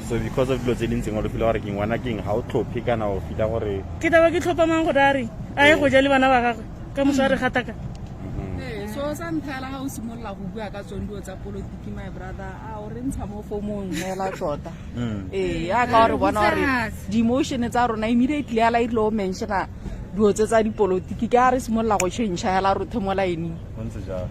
So because of dilo tse di ntseng o feel gore ke ngwana ke eng ha o tlhophe kana o feel gore ke taba ke tlhopa mang go dari a ye go ja le bana ba gagwe ka mosare gataka so sa nthela ha o simolla go bua ka tsone dio tsa politiki my brother a o re ntsha mo formong hela tota ya ka re bona gore di emotion tsa rona immediately ya la itlo mentiona dio tsa dipolitiki ke a re simolla go change hela ro themola eni ntse ja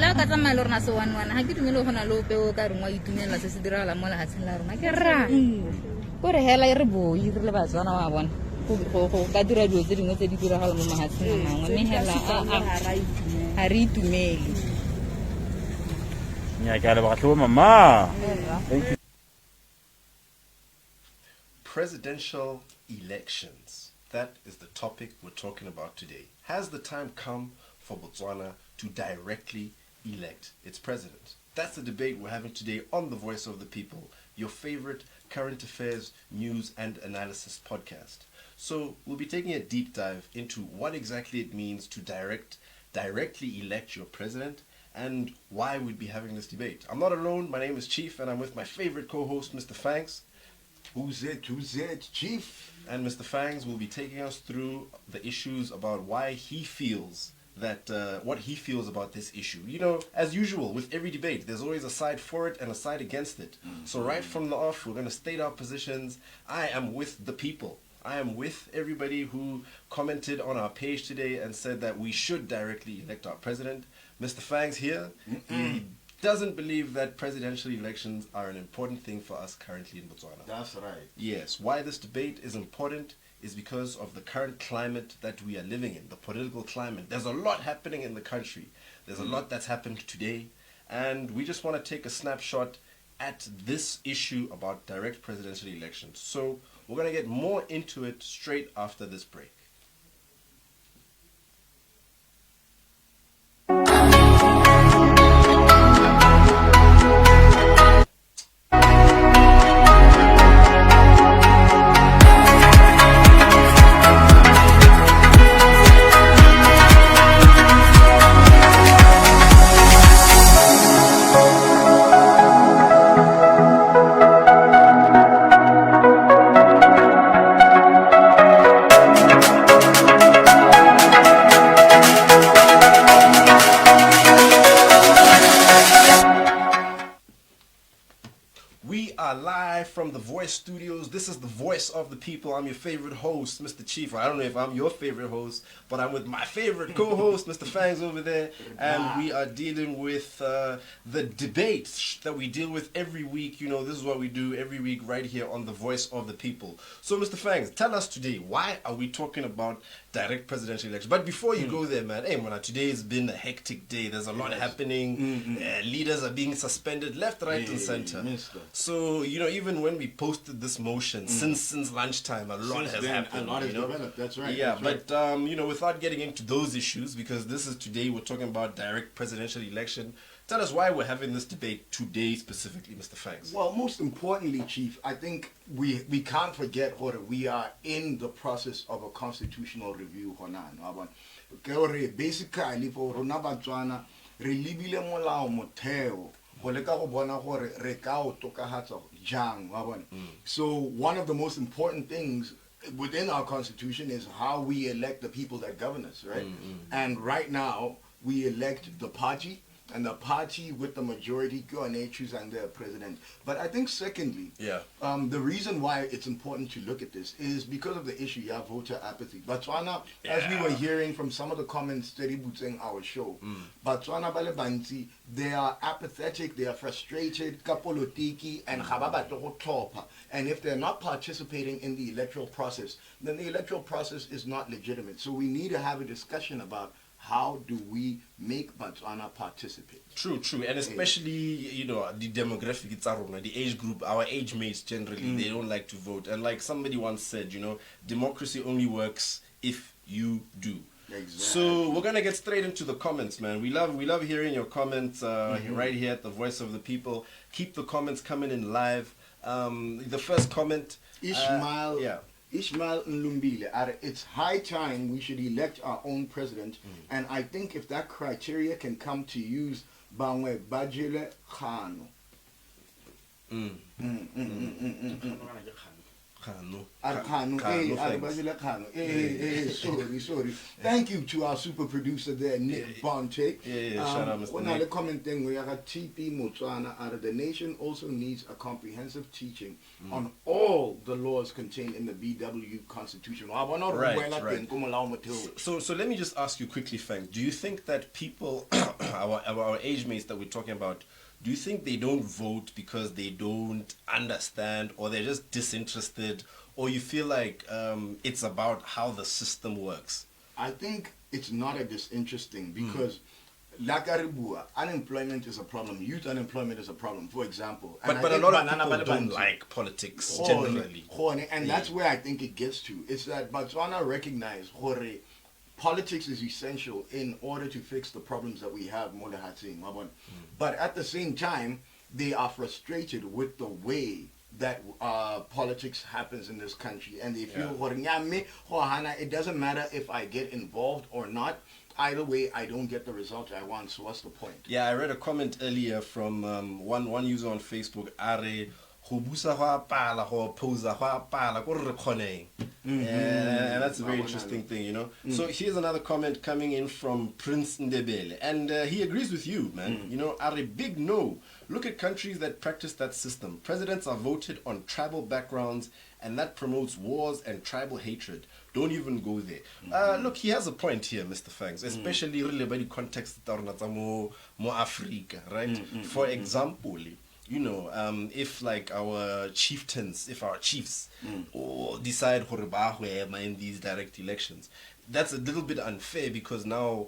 la ka tsamaya le rona se one ha ke dumele go na le opeo ka rengwa itumela se se dirala mo lehatsheng la rona ke ra gore hela e re boi re le Batswana wa bona go ka dira dilo tse dingwe tse di diragala mo mahatsheng a mangwe mme hela ha re itumele nya ka le ba tlhoba mama. Thank you. Presidential elections. That is the topic we're talking about today. Has the time come for Botswana to directly elect its president? That's the debate we're having today on The Voice of the People, your favorite current affairs, news and analysis podcast. So we'll be taking a deep dive into what exactly it means to directly elect your president and why we'd be having this debate. I'm not alone. My name is Chief and I'm with my favorite co-host, Mr. Fangz. Who's it, Chief? And Mr. Fangz will be taking us through the issues about why he feels that what he feels about this issue. You know, as usual with every debate, there's always a side for it and a side against it. So right from the off, we're going to state our positions. I am with the people. I am with everybody who commented on our page today and said that we should directly elect our president. Mr. Fangz here, he doesn't believe that presidential elections are an important thing for us currently in Botswana. That's right. Yes, why this debate is important is because of the current climate that we are living in, the political climate. There's a lot happening in the country. There's a lot that's happened today. And we just want to take a snapshot at this issue about direct presidential elections. So we're going to get more into it straight after this break. From the Voice Studios. This is the Voice of the People. I'm your favorite host, Mr. Chief. I don't know if I'm your favorite host, but I'm with my favorite co-host, Mr. Fangz over there, and we are dealing with the debate that we deal with every week. You know, this is what we do every week right here on the Voice of the People. So, Mr. Fangz, tell us today, why are we talking about direct presidential election? But before you go there, man, hey, man, today has been a hectic day. There's a lot happening. Leaders are being suspended left, right, and center. So, you know, even when we posted this motion, since lunchtime, a lot has happened. A lot has developed. That's right. Yeah, that's but right. You know, without getting into those issues, because this is today we're talking about direct presidential election. Tell us why we're having this debate today specifically, Mr. Fangz. Well, most importantly, Chief, I think we can't forget what we are in the process of a constitutional review. Basically, for rona Batswana, re libile molao motheo go leka go bona gore re ka o tokahatsa jang wa bona. So one of the most important things within our constitution is how we elect the people that govern us, right? And right now we elect the party, and the party with the majority go and they choose and their president. But I think secondly, the reason why it's important to look at this is because of the issue, voter apathy. Botswana, as we were hearing from some of the comments that in our show, Botswana bale banti, they are apathetic, they are frustrated, kapolotiki, and and if they're not participating in the electoral process, then the electoral process is not legitimate. So we need to have a discussion about how do we make Botswana participate? True, and especially the demographic, it's the age group, our age mates generally, they don't like to vote, and like somebody once said, democracy only works if you do. Exactly. So we're gonna get straight into the comments, man. We love hearing your comments right here at the Voice of the People. Keep the comments coming in live. The first comment, Ishmael Nlumbile, it's high time we should elect our own president, and I think if that criteria can come to use Bangwe Bajile Khano. Sorry. Thank you to our super producer there, Nick Bonte. Shout out, Mr. Nick. Comment thing we have TP Botswana. The nation also needs a comprehensive teaching on all the laws contained in the BW Constitution. Right. So let me just ask you quickly, Fang. Do you think that people, our age mates that we're talking about, do you think they don't vote because they don't understand, or they're just disinterested, or you feel like it's about how the system works? I think it's not a disinteresting because unemployment is a problem. Youth unemployment is a problem, for example. But a lot of people don't like politics generally. And that's where I think it gets to. It's that Botswana recognize politics is essential in order to fix the problems that we have. But at the same time, they are frustrated with the way that politics happens in this country, and they feel it doesn't matter if I get involved or not. Either way, I don't get the result I want. So what's the point? Yeah, I read a comment earlier from one user on Facebook. And that's a very interesting thing, So here's another comment coming in from Prince Ndebele, and he agrees with you, man. Are a big no. Look at countries that practice that system. Presidents are voted on tribal backgrounds, and that promotes wars and tribal hatred. Don't even go there. Look, he has a point here, Mr. Fangz, especially really about the context of more Africa, right? For example, if like our chieftains, if our chiefs decide in these direct elections, that's a little bit unfair because now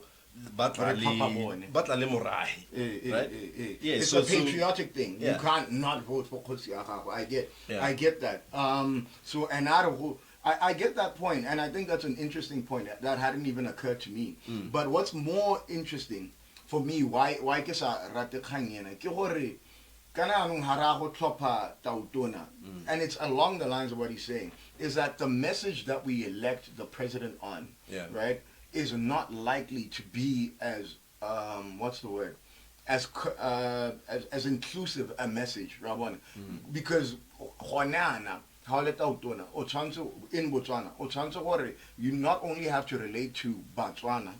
Batlale Morai, right? It's a patriotic thing. You can't not vote for Kosiakago. I get that. I get that point, and I think that's an interesting point that hadn't even occurred to me. But what's more interesting for me, why and it's along the lines of what he's saying, is that the message that we elect the president on, right, is not likely to be as as inclusive a message, Rabon, because in Botswana, you not only have to relate to Botswana,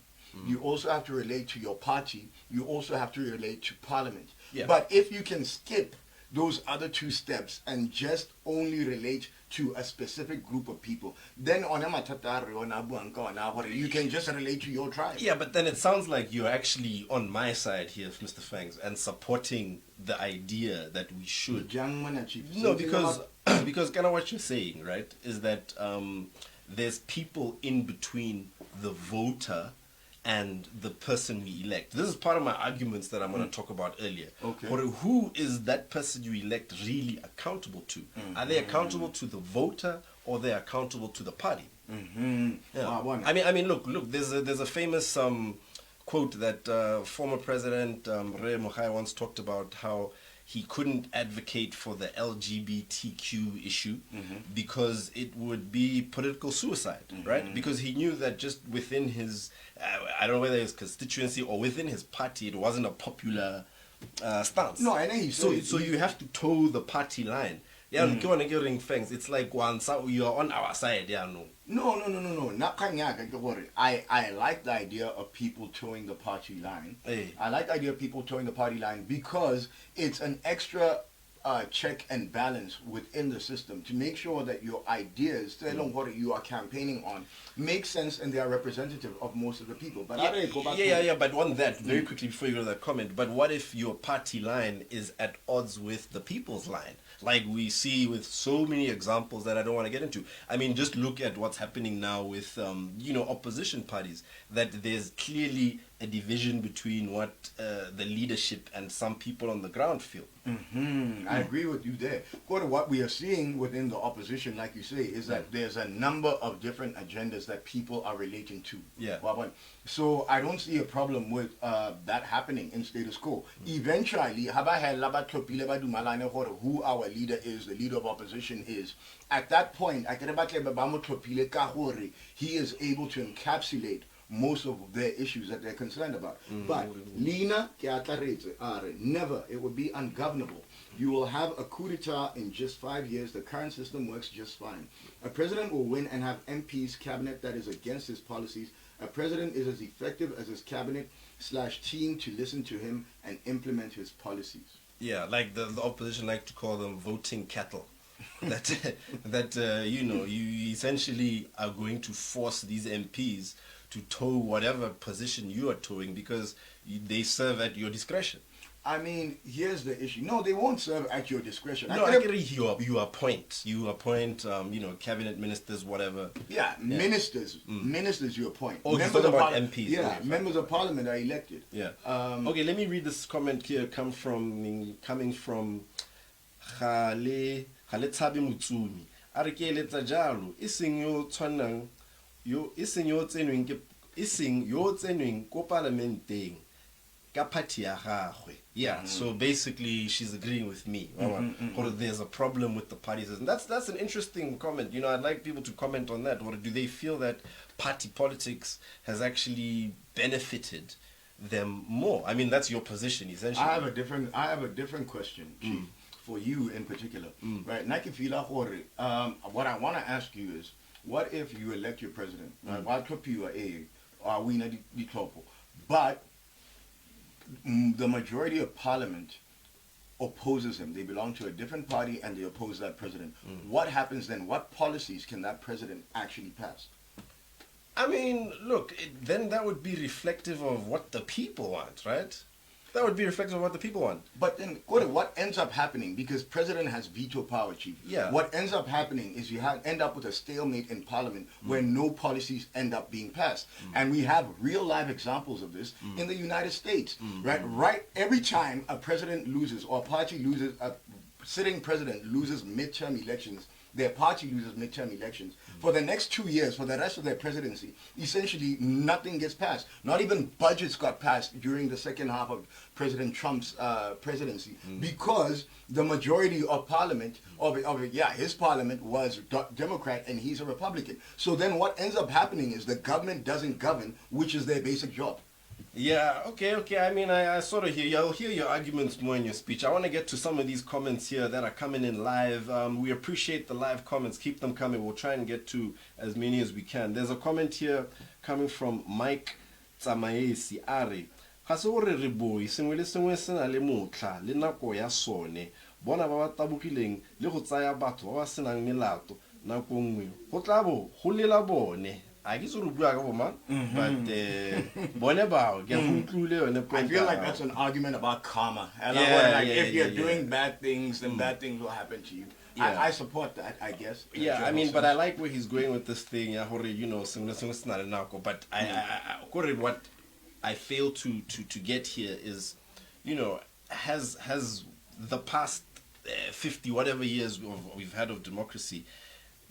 you also have to relate to your party, you also have to relate to parliament. But if you can skip those other two steps and just only relate to a specific group of people, then you can just relate to your tribe. Yeah, but then it sounds like you're actually on my side here, Mr. Fangz, and supporting the idea that we should. No, because kind of what you're saying, right, is that there's people in between the voter and the person we elect. This is part of my arguments that I'm going to talk about earlier. Okay. Who is that person you elect really accountable to? Are they accountable to the voter, or they accountable to the party? I mean, look. There's a famous quote that former President Re Mogai once talked about, how he couldn't advocate for the LGBTQ issue because it would be political suicide, right? Because he knew that just within his, I don't know whether his constituency or within his party, it wasn't a popular stance. No, I know. So you have to toe the party line. Yeah, it's like once you are on our side. Yeah, no. No. I like the idea of people towing the party line. I like the idea of people towing the party line because it's an extra check and balance within the system to make sure that your ideas, what you are campaigning on, make sense and they are representative of most of the people. But but on that, very quickly before you go to that comment, but what if your party line is at odds with the people's line? Like we see with so many examples that I don't want to get into. I mean, just look at what's happening now with, opposition parties, that there's clearly a division between what the leadership and some people on the ground feel. I agree with you there. What we are seeing within the opposition, like you say, is that there's a number of different agendas that people are relating to. Yeah. So I don't see a problem with that happening in status quo. Eventually, who our leader is, the leader of opposition is, at that point, he is able to encapsulate most of their issues that they're concerned about. But Lina, never, it would be ungovernable. You will have a coup d'etat in just 5 years. The current system works just fine. A president will win and have MPs cabinet that is against his policies. A president is as effective as his cabinet / team to listen to him and implement his policies. Yeah, like the opposition like to call them voting cattle. You essentially are going to force these MPs to toe whatever position you are towing because they serve at your discretion. I mean, here's the issue. No, they won't serve at your discretion. No, I agree. You appoint, cabinet ministers, whatever. Yeah, ministers. Ministers you appoint. Oh, you're talking about MPs. Yeah, okay, members of parliament are elected. Yeah. Okay, let me read this comment here coming from Khale Tsabi Mutsumi. A re ke eletsa jalo, e seng yo tsenweng ko parlamenteng ka party ya gagwe. Yeah, so basically she's agreeing with me. Or there's a problem with the parties. And that's an interesting comment. I'd like people to comment on that. Or do they feel that party politics has actually benefited them more? I mean, that's your position essentially. I have a different question, Chief, for you in particular. Right? What I want to ask you is, what if you elect your president? But the majority of parliament opposes him. They belong to a different party and they oppose that president. What happens then? What policies can that president actually pass? I mean, look, then that would be reflective of what the people want, right? That would be reflective of what the people want. But then, what ends up happening, because president has veto power, Chief, yeah. What ends up happening is you end up with a stalemate in parliament where no policies end up being passed. And we have real live examples of this in the United States, right? Every time a president loses or a party loses, a sitting president loses midterm elections, their party loses midterm elections. For the next 2 years, for the rest of their presidency, essentially nothing gets passed. Not even budgets got passed during the second half of President Trump's presidency because the majority of parliament, his parliament was Democrat and he's a Republican. So then what ends up happening is the government doesn't govern, which is their basic job. Yeah, okay. I mean, I sort of hear. I'll hear your arguments more in your speech. I want to get to some of these comments here that are coming in live. We appreciate the live comments. Keep them coming. We'll try and get to as many as we can. There's a comment here coming from Mike Tsamaesi Ari. Ga se gore re boi sengwe le sengwe se na le motla le nako ya sone. Bona ba ba tabogileng le go tsaya batho ba ba senang melato nako nngwe. Go tla bo go lela bone. I guess but I feel like that's an argument about karma. And if you're doing bad things, then bad things will happen to you. Yeah. I support that, I guess. Yeah, I mean, but I like where he's going with this thing. But what I fail to get here is, has the past 50 whatever years we've had of democracy,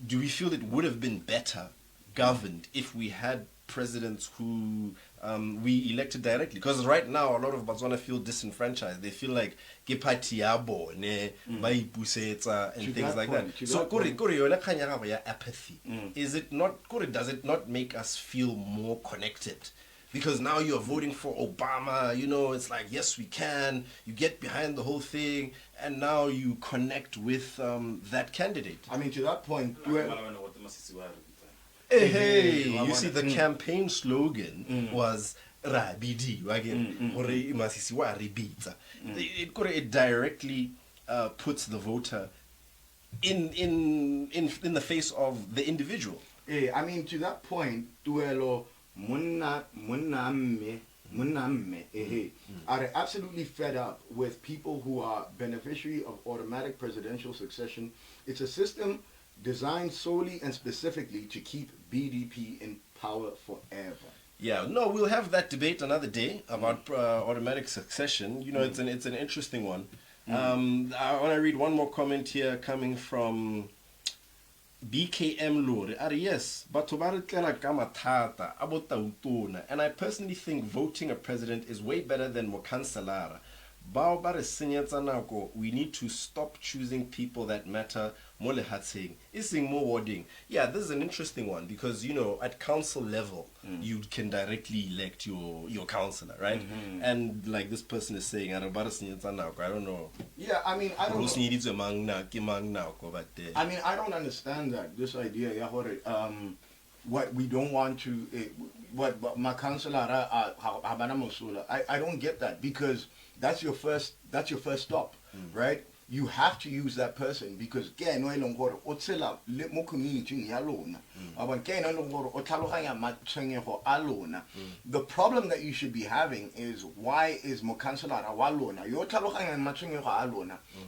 do we feel it would have been better governed if we had presidents who we elected directly? Because right now a lot of Botswana feel disenfranchised. They feel like ke party ya bone ba ipusetsa and things like that. So apathy, is it not, does it not make us feel more connected? Because now you're voting for Obama, it's like, yes, we can. You get behind the whole thing, and now you connect with that candidate. I mean, to that point, Hey, you see, the campaign slogan was Rabidi, it directly puts the voter in the face of the individual. I mean, to that point, tuelo munna are absolutely fed up with people who are beneficiary of automatic presidential succession. It's a system designed solely and specifically to keep BDP in power forever. Yeah, no, we'll have that debate another day about automatic succession. You know, it's an interesting one. I want to read one more comment here coming from BKM Lord. Yes, and I personally think voting a president is way better than Mokansalara. We need to stop choosing people that matter. More wording. Yeah, this is an interesting one because, you know, at council level, you can directly elect your councillor, right? And like this person is saying, I don't know. Yeah, I mean, I don't understand that, this idea, what we don't want to, what my councillor, I don't get that, because that's your first stop, right? You have to use that person because the problem that you should be having is, why is Mokansalara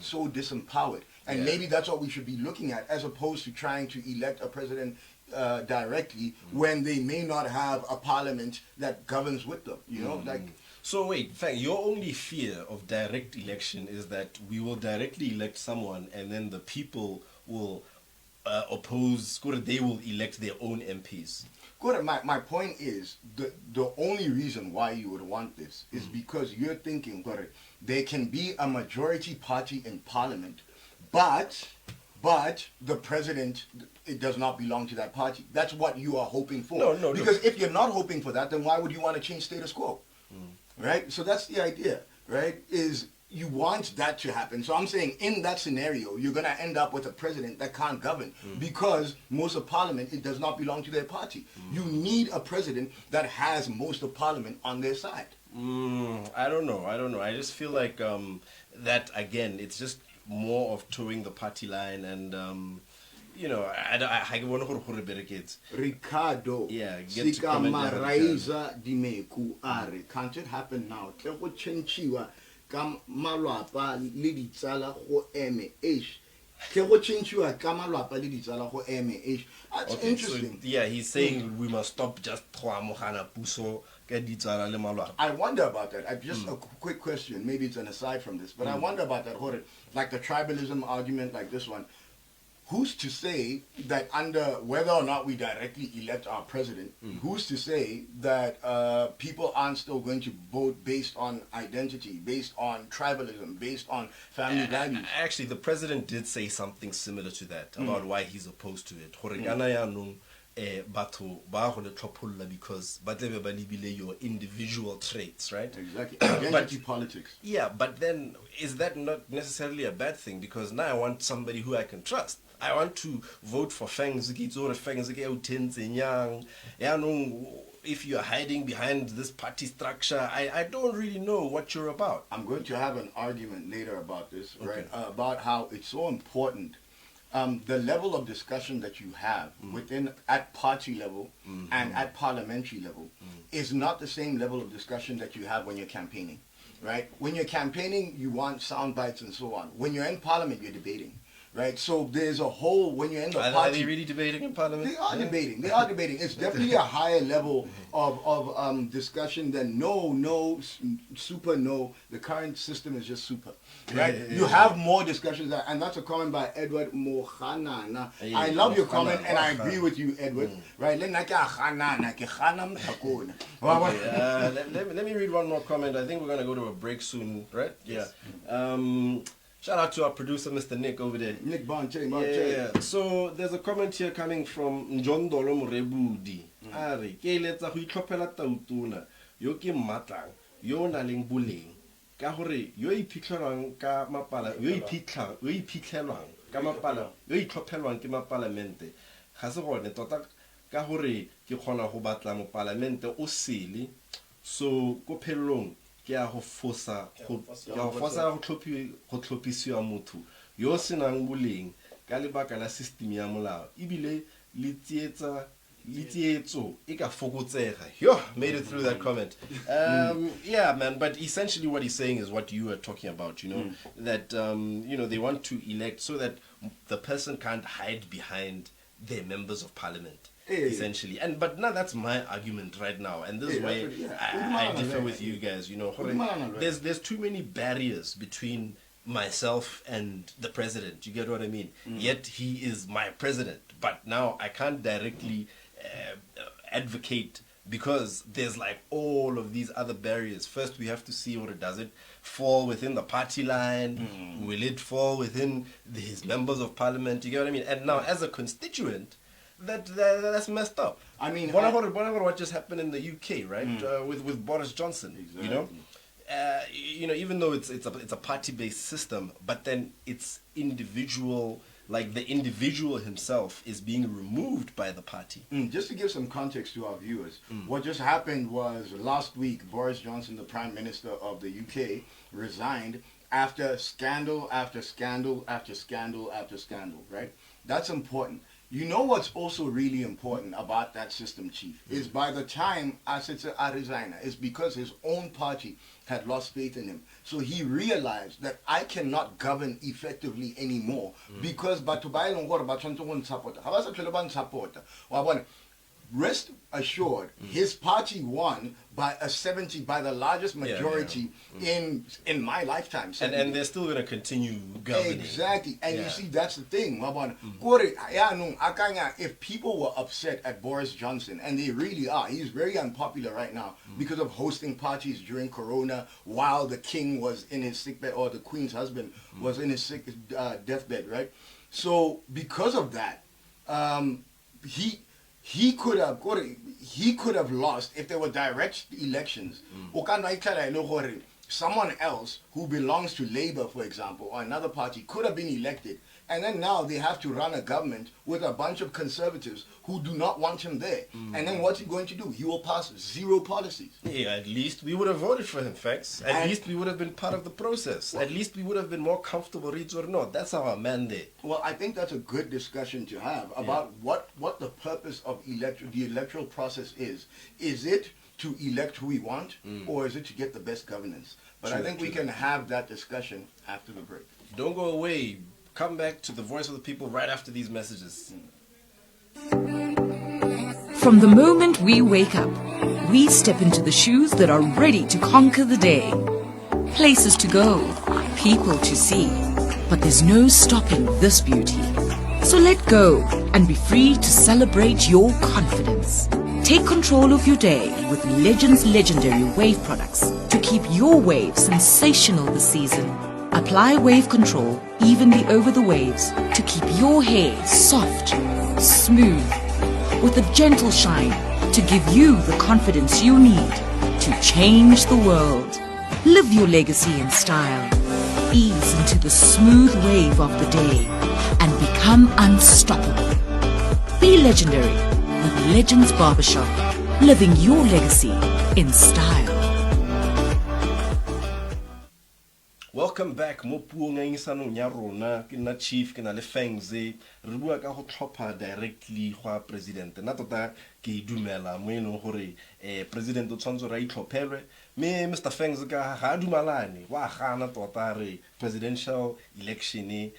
so disempowered? And maybe that's what we should be looking at, as opposed to trying to elect a president directly when they may not have a parliament that governs with them, you know, like. So wait, Fang, your only fear of direct election is that we will directly elect someone and then the people will oppose, they will elect their own MPs. My point is, the only reason why you would want this is because you're thinking, there can be a majority party in parliament, but the president, it does not belong to that party. That's what you are hoping for. No. Because if you're not hoping for that, then why would you want to change status quo? Right? So that's the idea, right? Is you want that to happen. So I'm saying in that scenario, you're going to end up with a president that can't govern because most of parliament, it does not belong to their party. You need a president that has most of parliament on their side. I don't know. I just feel like that, again, it's just more of towing the party line and... you know, I want to Ricardo, yeah, get to comment. Can't it happen now? That's interesting. So, yeah, he's saying we must stop just I wonder about that. Just a quick question. Maybe it's an aside from this, but I wonder about that. Like the tribalism argument, like this one. Who's to say that under whether or not we directly elect our president, who's to say that people aren't still going to vote based on identity, based on tribalism, based on family values? Actually, the president did say something similar to that about why he's opposed to it. Because your individual traits, right? Exactly. Identity politics. Yeah, but then is that not necessarily a bad thing? Because now I want somebody who I can trust. I want to vote for Fangz. If you're hiding behind this party structure, I don't really know what you're about. I'm going to have an argument later about this, right? About how it's so important. The level of discussion that you have at party level and at parliamentary level is not the same level of discussion that you have when you're campaigning, right? When you're campaigning, you want sound bites and so on. When you're in parliament, you're debating. Right, so there's a whole, when you're in the party... Are they really debating in parliament? They are debating. It's definitely a higher level of discussion than no, super no. The current system is just super. Right? You have more discussions, and that's a comment by Edward Mohana. I love your comment, and I agree with you, Edward. Right? Let me read one more comment. I think we're going to go to a break soon, right? Yeah. Shout out to our producer, Mr. Nick, over there. Nick Bonche. Yeah. So there's a comment here coming from Njondolo Murebudi. Are ke letsa go itlhophela tautona yo ke mmatlang yo na leng boleng ka hore yo iphitlhelwang ka mapala yo iphitlhelwang ka mapala yo itlhophelwang ke mapalamente ga se gone tota ka hore ke khona go batla mo palamente o sele so ko phellong ke ya go fosa go tlhophisiwa motho yo senang boleng ka lebaka la system ya molao ebile le tsietso e ka fokotsega. Yo, made it through that comment. Yeah, man, but essentially what he's saying is what you were talking about, you know, that, you know, they want to elect so that the person can't hide behind their members of parliament, essentially. But now that's my argument right now, and this is why I differ with you guys, you know. There's too many barriers between myself and the president, you get what I mean? Yet he is my president, but now I can't directly advocate because there's like all of these other barriers. First we have to see what it does. It fall within the party line? Will it fall within his members of parliament? You get what I mean? And now as a constituent, that's messed up. I mean, whatever what just happened in the UK, right? With Boris Johnson, exactly. You know, even though it's a party-based system, but then it's individual. Like the individual himself is being removed by the party. Just to give some context to our viewers, what just happened was last week, Boris Johnson, the Prime Minister of the UK, resigned after scandal after scandal after scandal after scandal, right? That's important. You know what's also really important about that system, Chief, is by the time Asitsa resign, is because his own party had lost faith in him. So he realized that I cannot govern effectively anymore because rest assured, his party won by the largest majority in my lifetime. And they're still going to continue governing. Exactly. And you see, that's the thing. If people were upset at Boris Johnson, and they really are, he's very unpopular right now because of hosting parties during Corona while the king was in his sickbed, or the queen's husband was in his deathbed, right? So because of that, he could have lost if there were direct elections. Someone else who belongs to Labour, for example, or another party could have been elected. And then now they have to run a government with a bunch of conservatives who do not want him there. And then what's he going to do? He will pass zero policies. Yeah, at least we would have voted for him, Fangz. At least we would have been part of the process. At least we would have been more comfortable, reads or not. That's our mandate. Well, I think that's a good discussion to have about what the purpose of the electoral process is. Is it to elect who we want, or is it to get the best governance? But I think we can have that discussion after the break. Don't go away. Come back to the Voice of the People right after these messages. From the moment we wake up, we step into the shoes that are ready to conquer the day. Places to go, people to see. But there's no stopping this beauty. So let go and be free to celebrate your confidence. Take control of your day with Legends Legendary Wave products to keep your wave sensational this season. Apply wave control evenly over the waves to keep your hair soft, smooth, with a gentle shine to give you the confidence you need to change the world. Live your legacy in style. Ease into the smooth wave of the day and become unstoppable. Be legendary with Legends Barbershop, living your legacy in style. Welcome back. Mo puong ang isanong nya rona ke na Chief ke na le Fangz re bua ka go tlhopha directly go president na tota ke dumela mo eno gore president o tshwanetse ra itlhophele me Mr. Fangz ka ga dumalane wa gana tota re presidential election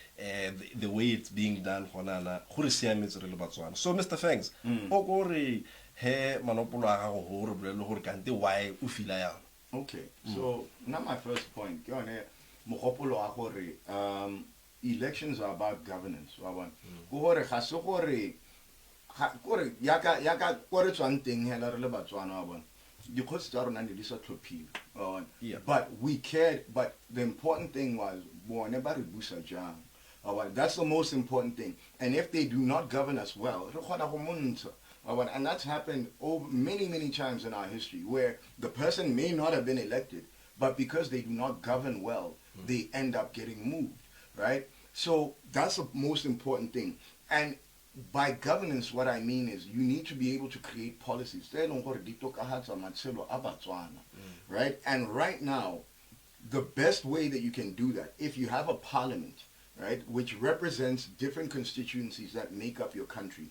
the way it's being done gonana gore siametse re le Botswana. So Mr. Fangz o gore he manopolo a go go re bolele gore kante why o fila ya. Okay, so now my first point elections are about governance. But we cared, but the important thing was that's the most important thing. And if they do not govern us well, and that's happened over many times in our history where the person may not have been elected, but because they do not govern well, they end up getting moved, right? So that's the most important thing. And by governance, what I mean is you need to be able to create policies. Right? And right now, the best way that you can do that, if you have a parliament, right, which represents different constituencies that make up your country,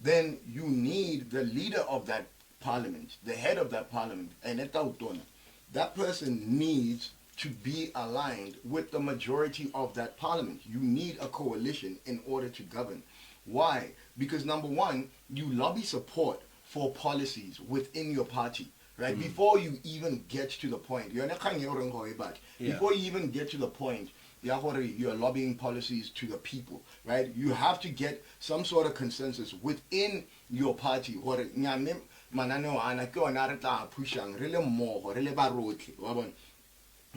then you need the leader of that parliament, the head of that parliament, and that person needs to be aligned with the majority of that parliament. You need a coalition in order to govern. Why? Because number one, you lobby support for policies within your party, right? Before you even get to the point, before you even get to the point, you're lobbying policies to the people, right? You have to get some sort of consensus within your party.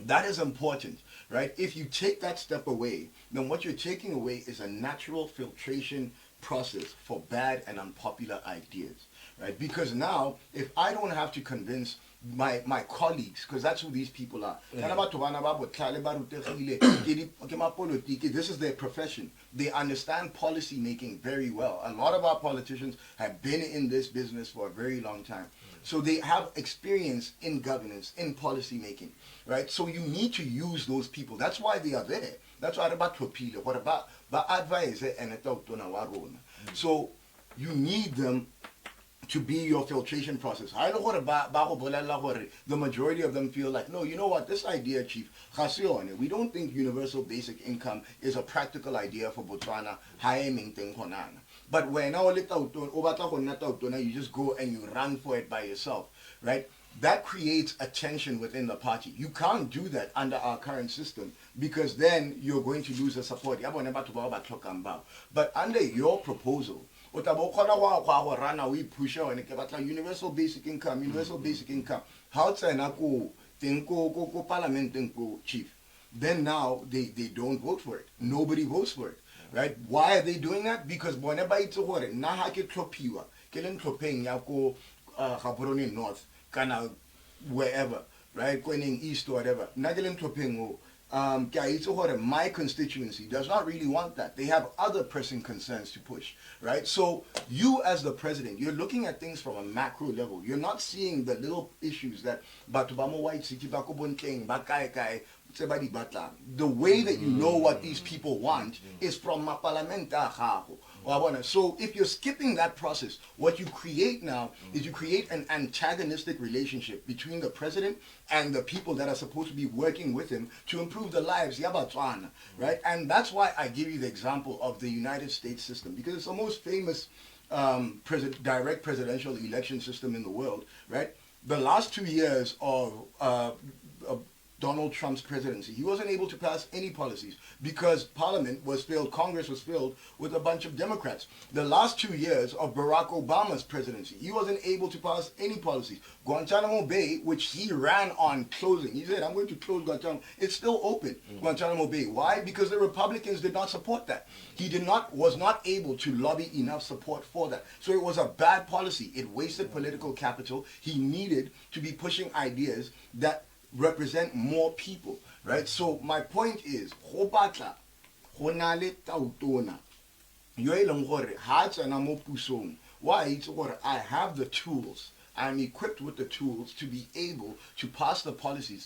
That is important, right? If you take that step away, then what you're taking away is a natural filtration process for bad and unpopular ideas, right? Because now, if I don't have to convince my colleagues, because that's who these people are. This is their profession. They understand policy making very well. A lot of our politicians have been in this business for a very long time. So they have experience in governance, in policy making, right? So you need to use those people. That's why they are there. That's why about what about advice and so you need them to be your filtration process. The majority of them feel like, no, you know what, this idea, Chief, we don't think universal basic income is a practical idea for Botswana. But when you just go and you run for it by yourself, right? That creates a tension within the party. You can't do that under our current system because then you're going to lose the support. But under your proposal, universal basic income, how parliament chief? Then now they don't vote for it. Nobody votes for it. Right? Why are they doing that? Because whenever it's a hore, nahake klopiwa, kelen klopeng yako Gaborone North, kana wherever, right? Going east or whatever. Nagelen klopeng my constituency does not really want that. They have other pressing concerns to push, right? So you as the president, you're looking at things from a macro level. You're not seeing the little issues that Batubamo White City, Bakobonteng, Bakai, the way that you know what these people want is from Mapalamenta. So if you're skipping that process, what you create now is you create an antagonistic relationship between the president and the people that are supposed to be working with him to improve the lives, right? And that's why I give you the example of the United States system, because it's the most famous direct presidential election system in the world, right? The last 2 years of Donald Trump's presidency, he wasn't able to pass any policies because Parliament was filled, Congress was filled with a bunch of Democrats. The last 2 years of Barack Obama's presidency, he wasn't able to pass any policies. Guantanamo Bay, which he ran on closing, he said, I'm going to close Guantanamo. It's still open, Guantanamo Bay. Why? Because the Republicans did not support that. He was not able to lobby enough support for that. So it was a bad policy. It wasted political capital. He needed to be pushing ideas that represent more people, right? So my point is, why? I have the tools. I'm equipped with the tools to be able to pass the policies.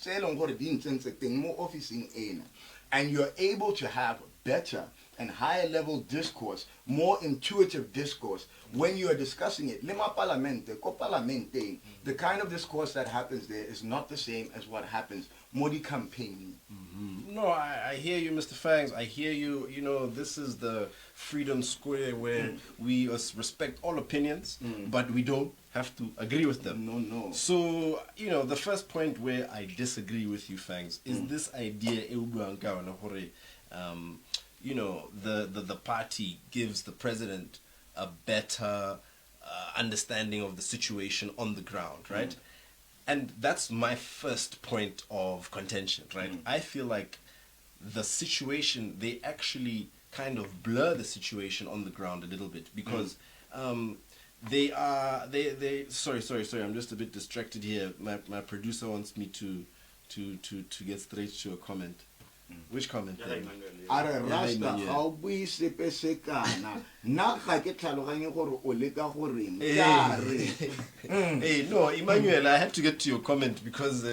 And you're able to have better and higher level discourse, more intuitive discourse when you are discussing it. The kind of discourse that happens there is not the same as what happens Modi campaigning. No, I hear you, Mr. Fangz. I hear you. You know, this is the freedom square where we respect all opinions, but we don't have to agree with them. No. So, you know, the first point where I disagree with you, Fangz, is this idea, you know, the party gives the president a better understanding of the situation on the ground, right? And that's my first point of contention, right? I feel like the situation, they actually kind of blur the situation on the ground a little bit because sorry, I'm just a bit distracted here. My producer wants me to get straight to a comment. Which comment? Are Rasta how we sepe sekana na ga ke tlhaloganye gore o leka gore Hey, no, Emmanuel, I have to get to your comment because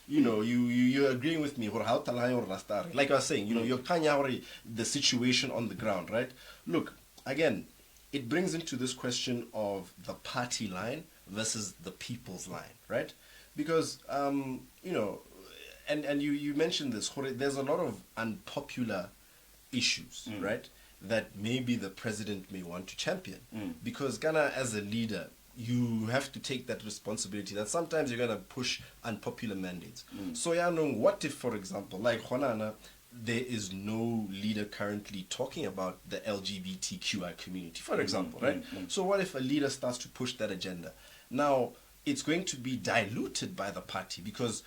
you know, you're agreeing with me. Like I was saying, you know, you're kind of the situation on the ground, right? Look, again, it brings into this question of the party line versus the people's line, right? Because, you know, and you mentioned this, there's a lot of unpopular issues, right, that maybe the president may want to champion. Because Ghana, as a leader, you have to take that responsibility that sometimes you're going to push unpopular mandates. So, yeah, no, what if, for example, like Honana, there is no leader currently talking about the LGBTQI community, for example, right? So what if a leader starts to push that agenda? Now, it's going to be diluted by the party because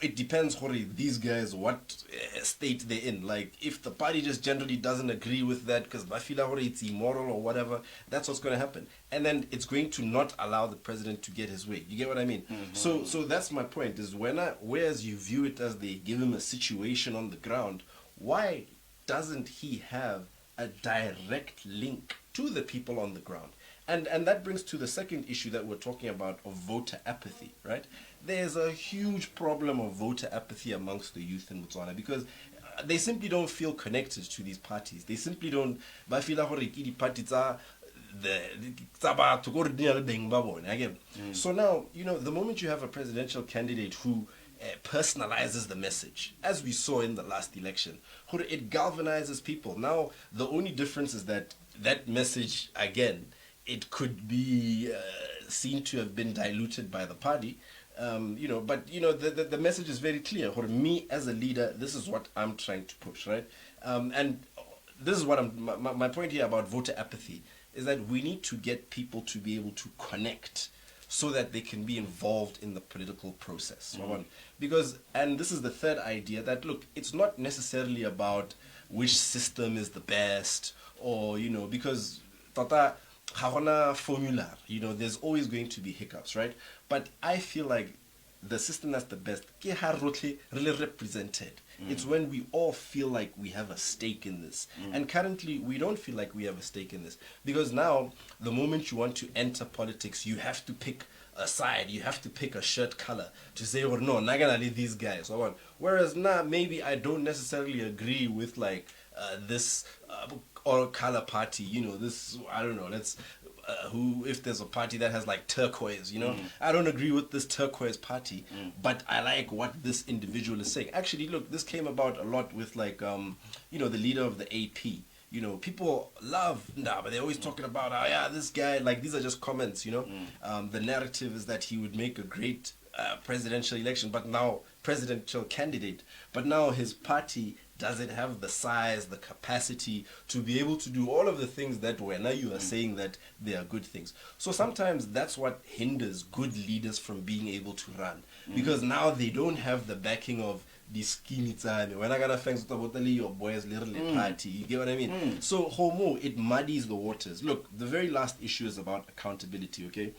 it depends on these guys, what state they're in. Like, if the party just generally doesn't agree with that because I feel like it's immoral or whatever, that's what's going to happen. And then it's going to not allow the president to get his way. You get what I mean? So that's my point, is whereas you view it as they give him a situation on the ground, why doesn't he have a direct link to the people on the ground? And that brings to the second issue that we're talking about, of voter apathy, right? There's a huge problem of voter apathy amongst the youth in Botswana because they simply don't feel connected to these parties. They simply don't. So now, you know, the moment you have a presidential candidate who personalizes the message, as we saw in the last election, it galvanizes people. Now, the only difference is that that message, again, it could be seen to have been diluted by the party, you know, but, you know, the message is very clear. For me as a leader, this is what I'm trying to push, right? And this is what my point here about voter apathy is that we need to get people to be able to connect so that they can be involved in the political process. Because, and this is the third idea, that, look, it's not necessarily about which system is the best, or, you know, because Tata, formula, you know, there's always going to be hiccups, right? But I feel like the system that's the best, really represented. It's when we all feel like we have a stake in this. And currently, we don't feel like we have a stake in this. Because now, the moment you want to enter politics, you have to pick a side. You have to pick a shirt color to say, oh, no, I'm not going to leave these guys. Whereas now, maybe I don't necessarily agree with, like, this or color party, you know, this, I don't know, let's, if there's a party that has like turquoise, you know, I don't agree with this turquoise party, but I like what this individual is saying. Actually, look, this came about a lot with, like, you know, the leader of the AP. You know, people love, but they're always talking about, oh yeah, this guy, like, these are just comments, you know. The narrative is that he would make a great presidential election, but now presidential candidate, but now his party doesn't have the size, the capacity to be able to do all of the things that now you are saying that they are good things. So sometimes that's what hinders good leaders from being able to run, because now they don't have the backing of the skinny time. When I got a thanks to your boys little party, you get what I mean? So homo, it muddies the waters. Look, the very last issue is about accountability, okay?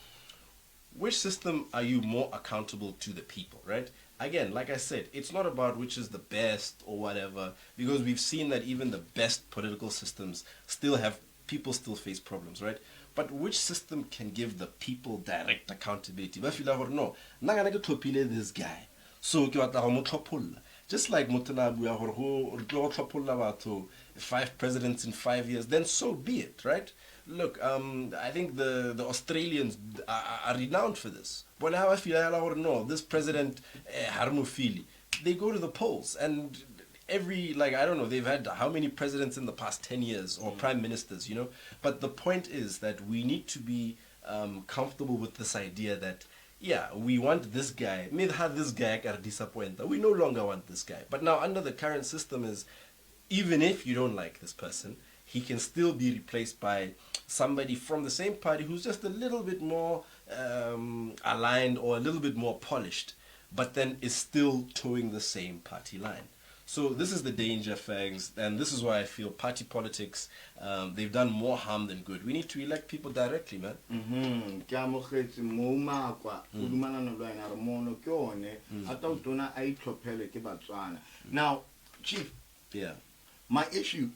Which system are you more accountable to the people, right? Again, like I said, it's not about which is the best or whatever, because we've seen that even the best political systems still have, people still face problems, right? But which system can give the people direct accountability? But if you like, no, I'm not going to this guy. So, just like Mutanabu, 5 presidents in 5 years, then so be it, right? Look, I think the Australians are renowned for this. But how I feel, no, this president, Harmufili, they go to the polls, and every, like, I don't know, they've had how many presidents in the past 10 years, or prime ministers, you know? But the point is that we need to be comfortable with this idea that, yeah, we want this guy. Maybe have this guy disappoint. We no longer want this guy. But now under the current system is, even if you don't like this person, he can still be replaced by somebody from the same party who's just a little bit more aligned or a little bit more polished, but then is still towing the same party line. So this is the danger, Fangs, and this is why I feel party politics, they've done more harm than good. We need to elect people directly, man. Now, Chief, Yeah. My issue,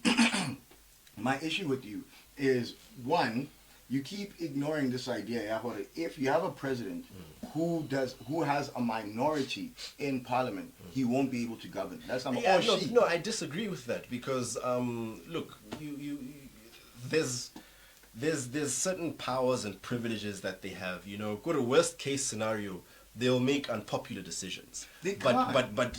my issue with you is, one, you keep ignoring this idea. Yeah, if you have a president who has a minority in parliament, he won't be able to govern. That's number. Yeah, no, I disagree with that because look, there's certain powers and privileges that they have. You know, go to worst case scenario, they'll make unpopular decisions. But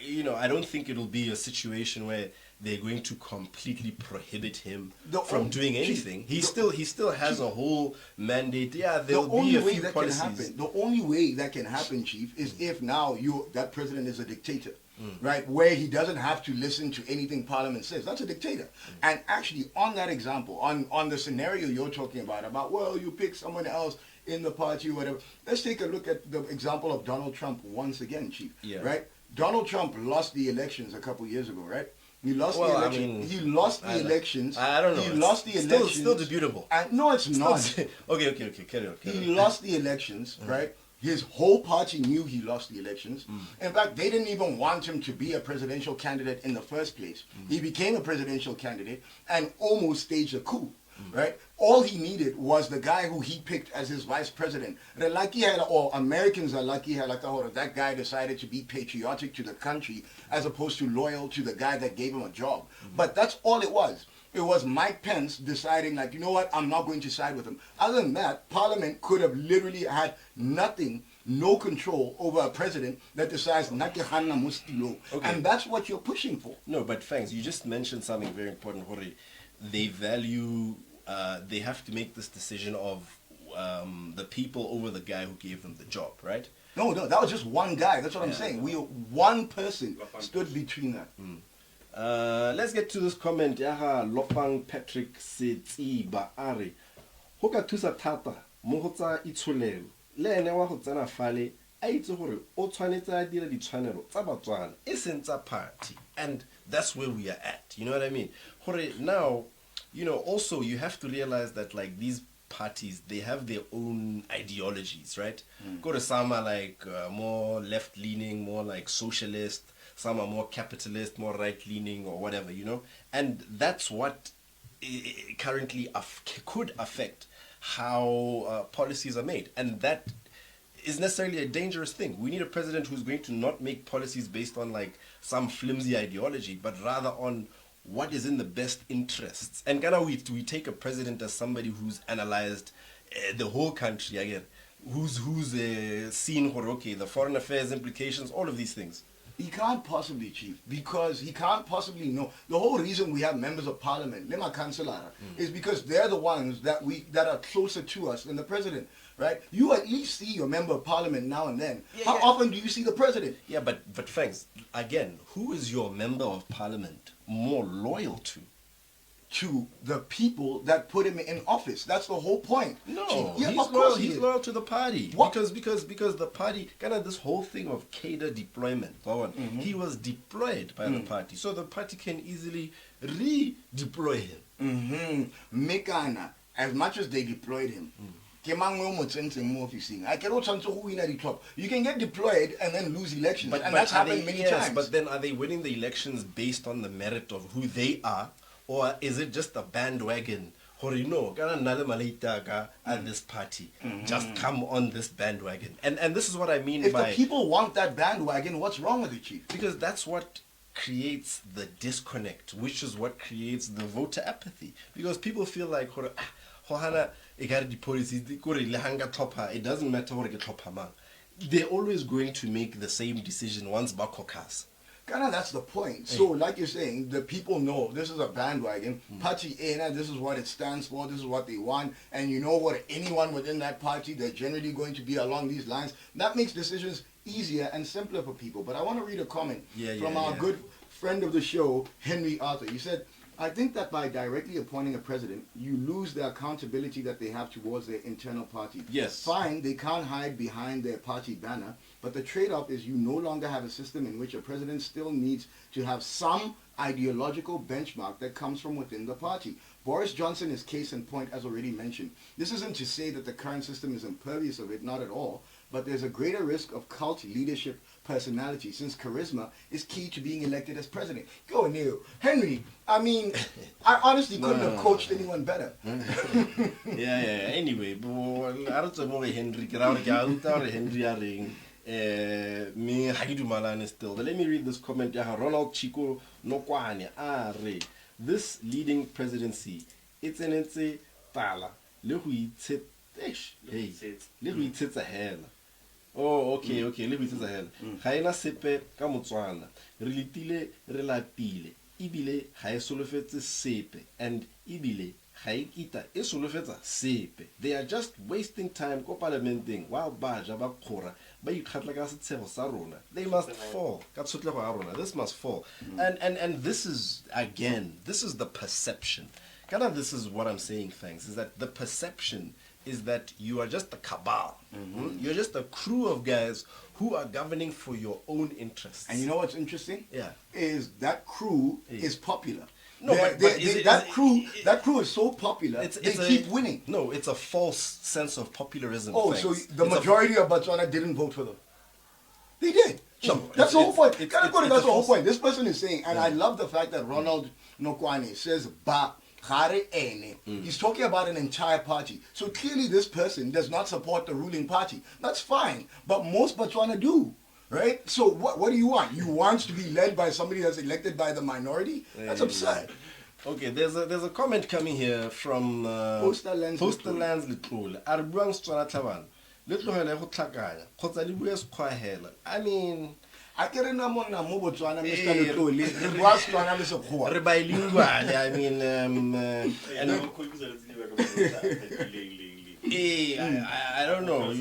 you know, I don't think it'll be a situation where they're going to completely prohibit him from doing anything. He still has a whole mandate. Yeah, there'll be a few policies. The only way that can happen, Chief, is if now that president is a dictator. Right, where he doesn't have to listen to anything Parliament says. That's a dictator. And actually, on that example, on the scenario you're talking about, well, you pick someone else in the party or whatever. Let's take a look at the example of Donald Trump once again, Chief. Yeah. Right? Donald Trump lost the elections a couple years ago, right? He lost the election. I mean, he lost the elections. I don't know. He lost the elections. Still debatable. And no, it's not. Okay, carry on. He lost the elections, right? His whole party knew he lost the elections. In fact, they didn't even want him to be a presidential candidate in the first place. He became a presidential candidate and almost staged a coup, right? All he needed was the guy who he picked as his vice president. Or Americans are lucky that guy decided to be patriotic to the country as opposed to loyal to the guy that gave him a job. But that's all it was. It was Mike Pence deciding, like, you know what, I'm not going to side with him. Other than that, Parliament could have literally had no control over a president that decides, okay. And that's what you're pushing for. No, but Fangs, you just mentioned something very important, Hori. They value, they have to make this decision of the people over the guy who gave them the job, right? No, that was just one guy. That's what I'm saying. One person stood between that. Let's get to this comment. Yaha Lopang Patrick Setsi Baari. Hoka tusa tata mohotsa itshulelo. Le ene wa go tsena fale a itse gore o tshwanetse a dira ditshwanelo tsa Botswana e seng tsa party. And that's where we are at. You know what I mean? Gore now, you know, also you have to realize that like these parties, they have their own ideologies, right? Go to some are like more left-leaning, more like socialist. Some are more capitalist, more right-leaning or whatever, you know? And that's what currently could affect how policies are made. And that is necessarily a dangerous thing. We need a president who's going to not make policies based on like some flimsy ideology, but rather on what is in the best interests. And Ghana, we take a president as somebody who's analyzed the whole country again, who's seen, okay, the foreign affairs implications, all of these things. He can't possibly, Chief, because he can't possibly know. The whole reason we have members of parliament, Lema Kanselara, is because they're the ones that are closer to us than the president, right? You at least see your member of parliament now and then. How often do you see the president? Yeah, but thanks. Again, who is your member of parliament more loyal to? To the people that put him in office. That's the whole point. No, he's loyal to the party. What? Because the party, kind of this whole thing of cadre deployment, he was deployed by the party. So the party can easily redeploy him. Mekana, as much as they deployed him, you can get deployed and then lose elections. But that's happened many times. But then are they winning the elections based on the merit of who they are? Or is it just a bandwagon? Or you know, at this party, just come on this bandwagon. And this is what I mean by... If the people want that bandwagon, what's wrong with it, Chief? Because that's what creates the disconnect, which is what creates the voter apathy. Because people feel like, it doesn't matter what it they're always going to make the same decision once Bakokas. Ghana, that's the point. So, like you're saying, the people know this is a bandwagon. Party A, this is what it stands for, this is what they want, and you know what, anyone within that party, they're generally going to be along these lines. That makes decisions easier and simpler for people. But I want to read a comment from our good friend of the show, Henry Arthur. He said, I think that by directly appointing a president, you lose the accountability that they have towards their internal party. Yes. Fine, they can't hide behind their party banner, but the trade-off is you no longer have a system in which a president still needs to have some ideological benchmark that comes from within the party. Boris Johnson is case in point, as already mentioned. This isn't to say that the current system is impervious of it, not at all, but there's a greater risk of cult leadership personality, since charisma is key to being elected as president. Go, Neil. Henry, I mean, I honestly couldn't have coached anyone better. Yeah. Anyway, I don't know Henry. Henry me still. But let me read this comment. Ronald Chico Nokwane. This leading presidency, it's an tala. Le it's a hell. Oh, okay. Le it's a hell. Haina sepe ka Botswana. Re litile re lapile. Ibile ha e solofetse sepe and ibile ha e kita e solofetsa sepe. They are just wasting time ko parliamenting while baja ba khora ba ikgatla ka setshego sa rona. They must fall. Ka tshotlego ya rona. This must fall. And this is the perception. Kind of this is what I'm saying, thanks, is that the perception is that you are just a cabal. You're just a crew of guys who are governing for your own interests. And you know what's interesting? Yeah. Is that crew is popular. No, that crew is so popular, they keep winning. No, it's a false sense of popularism. Oh, thanks. so the majority of Botswana didn't vote for them? They did. No, that's the whole point. That's the whole point. This person is saying, and I love the fact that Ronald Nokwane says, ba. He's talking about an entire party. So clearly this person does not support the ruling party. That's fine. But most Botswana do. Right? So what do you want? You want to be led by somebody that's elected by the minority? That's absurd. Okay, there's a comment coming here from Postal Lands Litlole. Arbuang Setswana Tlhabane. Litlogele go tlhakanya. Kgotsa le bua sekgwahela. I mean, Mr. Lutlole, re bua Setswana le Sekgowa. Re bilingual. I mean, I don't know. Re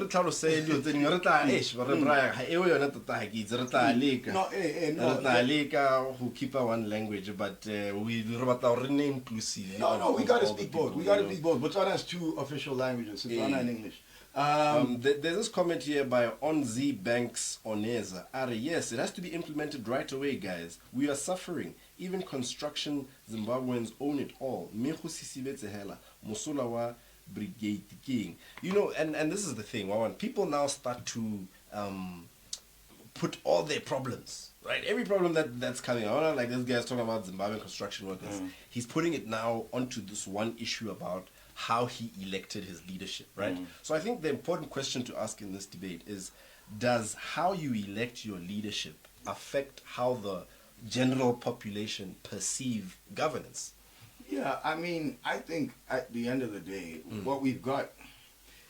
tla say dilo tse dingwe re tla re braya ha eo yona tota ha ke itse re tla leka go keep one language, but we re batla re nne inclusive. No, we got to speak both. Botswana has two official languages, Setswana and English. There's this comment here by Onzi Banks Oneza. Yes, it has to be implemented right away, guys. We are suffering. Even construction, Zimbabweans own it all. Musulawa Brigade King. You know, and this is the thing. When people now start to put all their problems, right? Every problem that's coming out, like this guy's talking about Zimbabwean construction workers, he's putting it now onto this one issue about how he elected his leadership, right? So I think the important question to ask in this debate is, does how you elect your leadership affect how the general population perceive governance? Yeah, I mean, I think at the end of the day, what we've got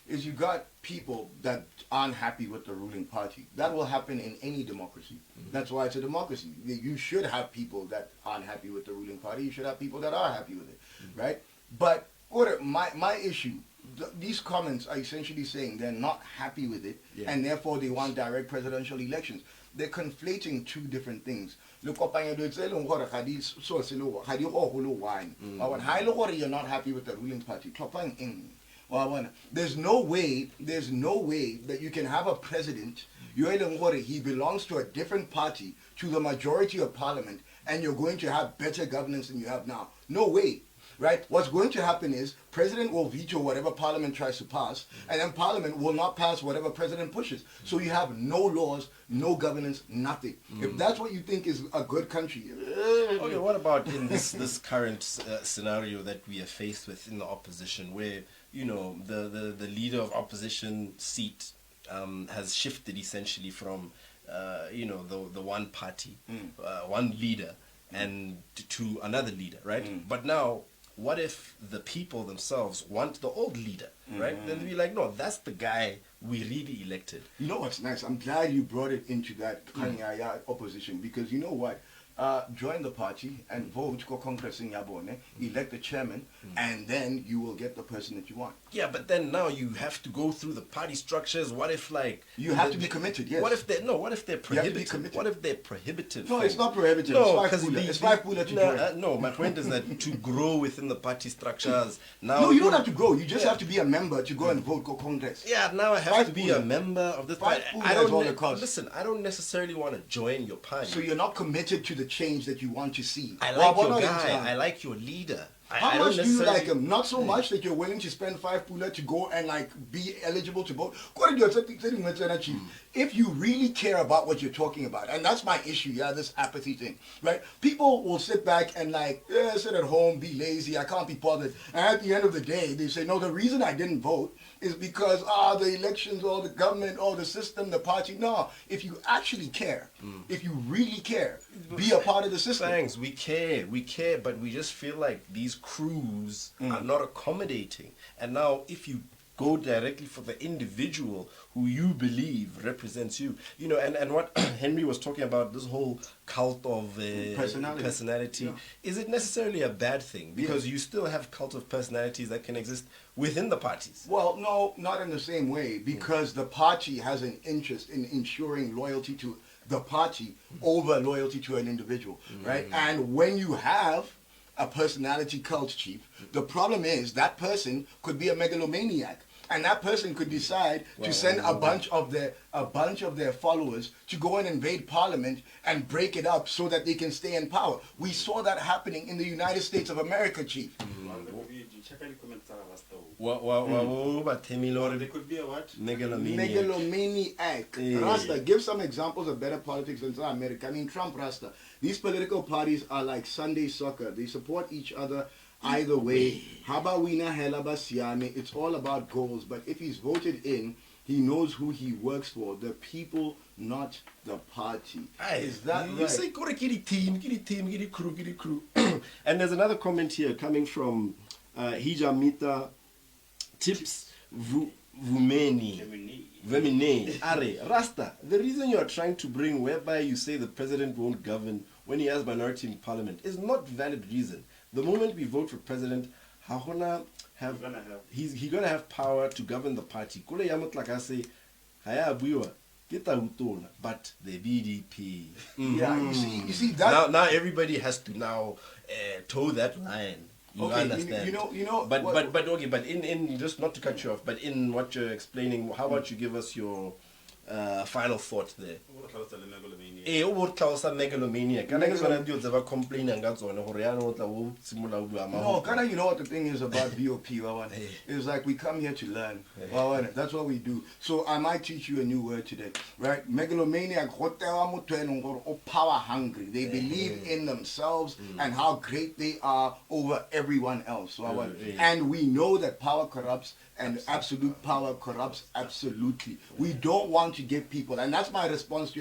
is you got people that aren't happy with the ruling party. That will happen in any democracy. That's why it's a democracy. You should have people that aren't happy with the ruling party. You should have people that are happy with it, right? But my issue, these comments are essentially saying they're not happy with it, and therefore they want direct presidential elections. They're conflating two different things. You're not happy with the ruling party. There's no way that you can have a president, he belongs to a different party, to the majority of parliament, and you're going to have better governance than you have now. No way. Right? What's going to happen is president will veto whatever parliament tries to pass, and then parliament will not pass whatever president pushes. So you have no laws, no governance, nothing. If that's what you think is a good country. Okay, what about in this current scenario that we are faced with in the opposition, where, you know, the leader of opposition seat has shifted essentially from the one party, one leader, and to another leader, right? But now, what if the people themselves want the old leader, right? Then be like, no, that's the guy we really elected. You know what's nice? I'm glad you brought it into that opposition, because you know what? Join the party and vote, go Congress in Yabone, elect the chairman, and then you will get the person that you want. Yeah, but then now you have to go through the party structures. What if, like, you have to be committed? Yes. What if they're prohibitive? What if they're prohibitive? No, it's not prohibitive. No, it's 5 pula to join. No, my point is that to grow within the party structures now. No, you don't have to grow. You just have to be a member to go and vote, go Congress. Yeah, now I have to be a member of this party. I don't necessarily want to join your party. So you're not committed to the change that you want to see. I like your guy. I like your leader. How I don't much do you necessarily- like him? Not so much that you're willing to spend 5 pula to go and like be eligible to vote. If you really care about what you're talking about, and that's my issue, this apathy thing, right? People will sit back and like, sit at home, be lazy, I can't be bothered. And at the end of the day, they say, no, the reason I didn't vote is because the elections or the government or the system, the party. No, if you actually care, if you really care, be a part of the system. Thanks, we care, but we just feel like these crews are not accommodating. And now, if you go directly for the individual who you believe represents you, and what Henry was talking about, this whole cult of personality, Yeah. is it necessarily a bad thing? Because you still have cult of personalities that can exist within the parties. Well, no, not in the same way, because the party has an interest in ensuring loyalty to the party over loyalty to an individual, right? And when you have a personality cult, Chief, the problem is that person could be a megalomaniac. And that person could decide to send a bunch of their followers to go and invade Parliament and break it up so that they can stay in power. We saw that happening in the United States of America, Chief. There could be a what? Megalomaniac. Rasta, give some examples of better politics in South America. I mean, Trump, Rasta. These political parties are like Sunday soccer. They support each other either way. Haba wina helaba siame. It's all about goals. But if he's voted in, he knows who he works for. The people, not the party. Is that you right? say, go to kitty team, kitty crew. And there's another comment here coming from Hijamita Tips Vemine. Are, Rasta, the reason you are trying to bring whereby you say the president won't govern when he has minority in parliament is not valid reason. The moment we vote for president, he's gonna have power to govern the party. Kule yamut like I say, haya abuiwa, kita utona, but the BDP. Yeah, you see that. Now everybody has to now toe that line. You Okay, understand? you know. But okay, but in just not to cut you off, but in what you're explaining, how about you give us your final thought there? Megalomania. Complain No, kind of, you know what the thing is about BOP, Wawan? It's like we come here to learn. Wawan, that's what we do. So I might teach you a new word today, right? Megalomaniac, power hungry. They believe in themselves and how great they are over everyone else. Wawan. And we know that power corrupts, and absolute power corrupts absolutely. We don't want to give people, and that's my response to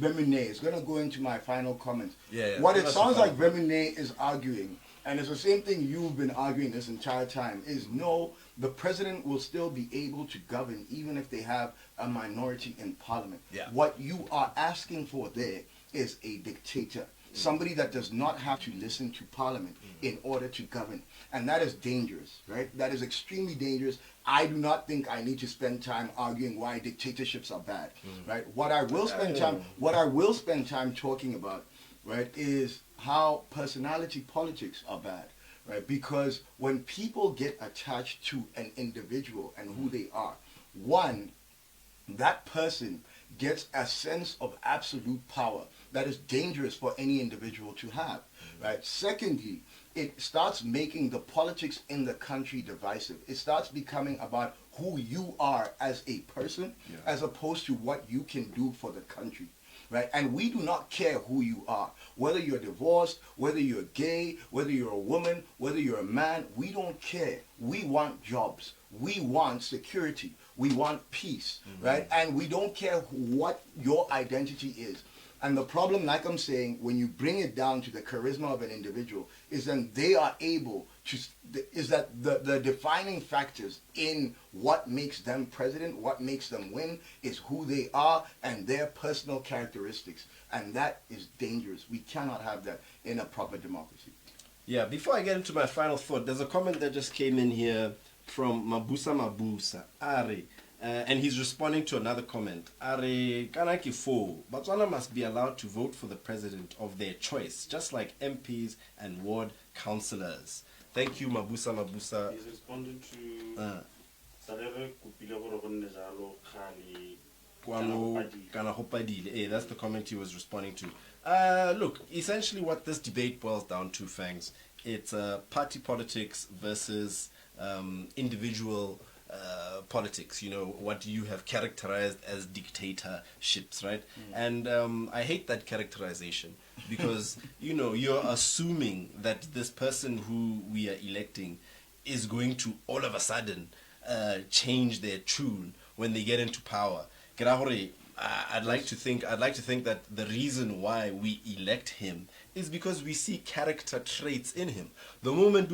Vemine. It's going to go into my final comments. What it sounds like Vemine is arguing, and it's the same thing you've been arguing this entire time, is no, the president will still be able to govern even if they have a minority in parliament. What you are asking for there is a dictator. Somebody that does not have to listen to parliament in order to govern. And that is dangerous, right? That is extremely dangerous. I do not think I need to spend time arguing why dictatorships are bad, right? What I will spend time talking about, right, is how personality politics are bad, right? Because when people get attached to an individual and who they are, one, that person gets a sense of absolute power that is dangerous for any individual to have, right? Secondly, it starts making the politics in the country divisive. It starts becoming about who you are as a person as opposed to what you can do for the country, right? And we do not care who you are. Whether you're divorced, whether you're gay, whether you're a woman, whether you're a man, we don't care. We want jobs. We want security. We want peace, right? And we don't care what your identity is. And the problem, like I'm saying, when you bring it down to the charisma of an individual, is then they are able to, is that the defining factors in what makes them president, what makes them win, is who they are and their personal characteristics. And that is dangerous. We cannot have that in a proper democracy. Yeah, before I get into my final thought, there's a comment that just came in here from Mabusa, Are. And he's responding to another comment. Are Kanaki Fo, Botswana must be allowed to vote for the president of their choice, just like MPs and ward councillors. Thank you, Mabusa. He's responding to Salere Kupile Gorogonne Jalo Khali. Hey, that's the comment he was responding to. Look, essentially what this debate boils down to, Fangs, it's party politics versus individual politics. You know, what you have characterized as dictatorships, right? And I hate that characterization because, you know, you're assuming that this person who we are electing is going to all of a sudden change their tune when they get into power. I'd like to think that the reason why we elect him is because we see character traits in him. The moment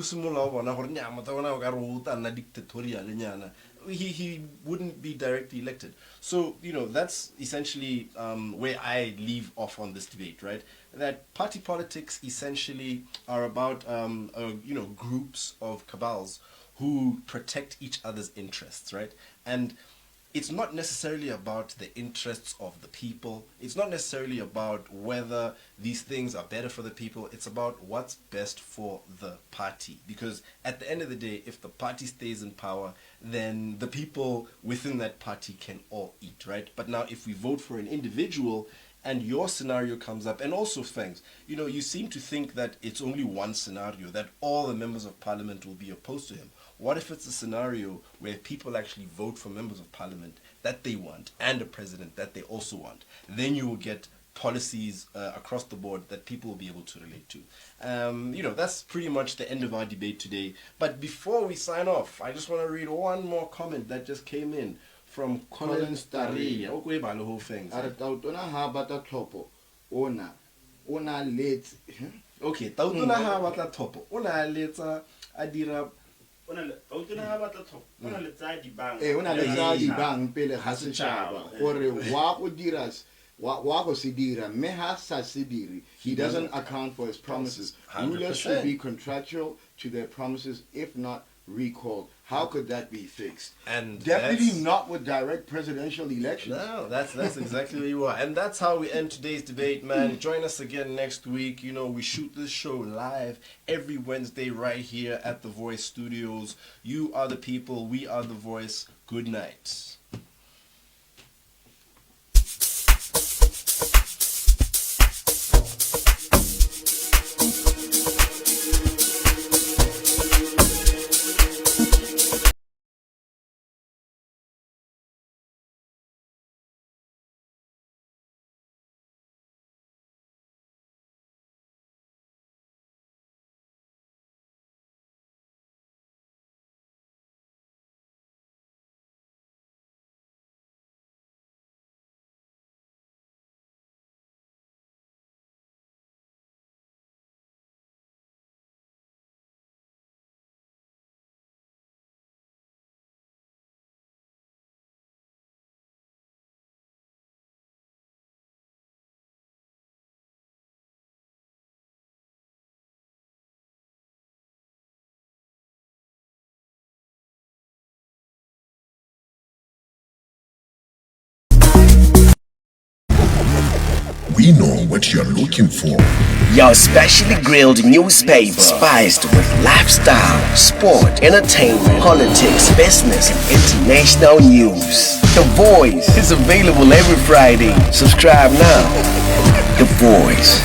he wouldn't be directly elected. So, you know, that's essentially where I leave off on this debate, right? That party politics essentially are about, you know, groups of cabals who protect each other's interests, right? And it's not necessarily about the interests of the people. It's not necessarily about whether these things are better for the people. It's about what's best for the party. Because at the end of the day, if the party stays in power, then the people within that party can all eat, right? But now if we vote for an individual and your scenario comes up, and also Fangz, you know, you seem to think that it's only one scenario, that all the members of parliament will be opposed to him. What if it's a scenario where people actually vote for members of parliament that they want and a president that they also want? Then you will get policies across the board that people will be able to relate to. You know, that's pretty much the end of our debate today. But before we sign off, I just want to read one more comment that just came in from Colin Starry. Okay, by the whole thing. Okay, tautona ha batla thopo. Ona letsa adira Ona le tsa dibang. Ona le tsa dibang pele ga setšhaba gore wa go dira wa go se dira me ha sa se dire. He doesn't account for his promises. 100%. Rulers should be contractual to their promises, if not recalled. How could that be fixed? And definitely not with direct presidential elections. No, that's exactly where you are. And that's how we end today's debate, man. Join us again next week. You know, we shoot this show live every Wednesday right here at the Voice Studios. You are the people, we are the voice. Good night. We know what you're looking for. Your specially grilled newspaper, spiced with lifestyle, sport, entertainment, politics, business, and international news. The Voice is available every Friday. Subscribe now. The Voice.